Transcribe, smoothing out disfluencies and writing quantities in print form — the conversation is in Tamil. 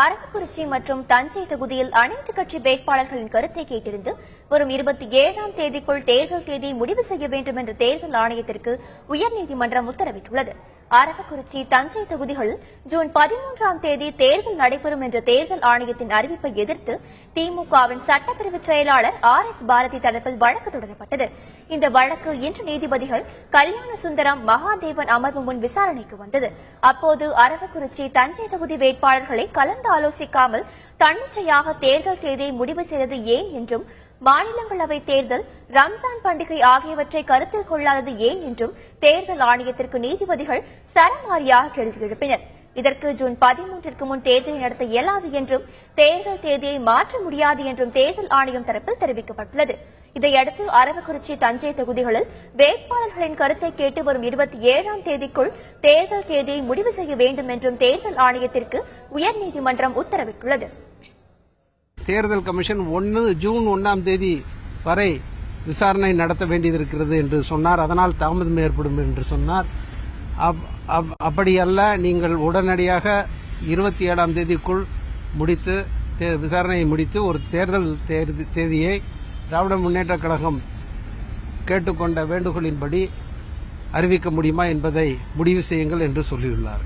அரவக்குறிச்சி மற்றும் தஞ்சை தொகுதியில் அனைத்து கட்சி வேட்பாளர்களின் கருத்தை கேட்டறிந்து வரும் 27ஆம் தேதிக்குள் தேர்தல் தேதி முடிவு செய்ய வேண்டும் என்று தேர்தல் ஆணையத்திற்கு உயர்நீதிமன்றம் உத்தரவிட்டுள்ளது. அரவக்குறிச்சி, தஞ்சை தொகுதிகளில் ஜூன் 13ஆம் தேதி தேர்தல் நடைபெறும் என்ற தேர்தல் ஆணையத்தின் அறிவிப்பை எதிர்த்து திமுகவின் சட்டப்பிரிவு செயலாளர் RS பாரதி தரப்பில் வழக்கு தொடரப்பட்டது. இந்த வழக்கு இன்று நீதிபதிகள் கல்யாண சுந்தரம், மகாதேவன் அமர்வு முன் விசாரணைக்கு வந்தது. அப்போது அரவக்குறிச்சி, தஞ்சை தொகுதி வேட்பாளர்களை கலந்து ஆலோசிக்காமல் தன்னிச்சையாக தேர்தல் தேதியை முடிவு செய்தது ஏன் என்றும், மாநிலங்களவை தேர்தல், ரம்ஜான் பண்டிகை ஆகியவற்றை கருத்தில் கொள்ளாதது ஏன் என்றும் தேர்தல் ஆணையத்திற்கு நீதிபதிகள் சரமாரியாக கேள்வி எழுப்பினர். இதற்கு ஜூன் 13ற்கு முன் தேர்தலை நடத்த இயலாது என்றும், தேர்தல் தேதியை மாற்ற முடியாது என்றும் தேர்தல் ஆணையம் தரப்பில் தெரிவிக்கப்பட்டுள்ளது. இதையடுத்து அரவக்குறிச்சி, தஞ்சை தொகுதிகளில் வேட்பாளர்களின் கருத்தை கேட்டு வரும் 27ஆம் தேதிக்குள் தேர்தல் தேதியை முடிவு செய்ய வேண்டும் என்றும் தேர்தல் ஆணையத்திற்கு உயர்நீதிமன்றம் உத்தரவிட்டுள்ளது. தேர்தல் கமிஷன் ஜூன் 1ஆம் தேதி வரை விசாரணை நடத்த வேண்டியிருக்கிறது என்று சொன்னார். அதனால் தாமதம் ஏற்படும் என்று சொன்னார். அப்படியல்ல, நீங்கள் உடனடியாக 27ஆம் தேதிக்குள் முடித்து விசாரணையை முடித்து ஒரு தேர்தல் தேதியை திராவிட முன்னேற்றக் கழகம் கேட்டுக்கொண்ட வேண்டுகோளின்படி அறிவிக்க முடியுமா என்பதை முடிவு செய்யுங்கள் என்று சொல்லியுள்ளார்.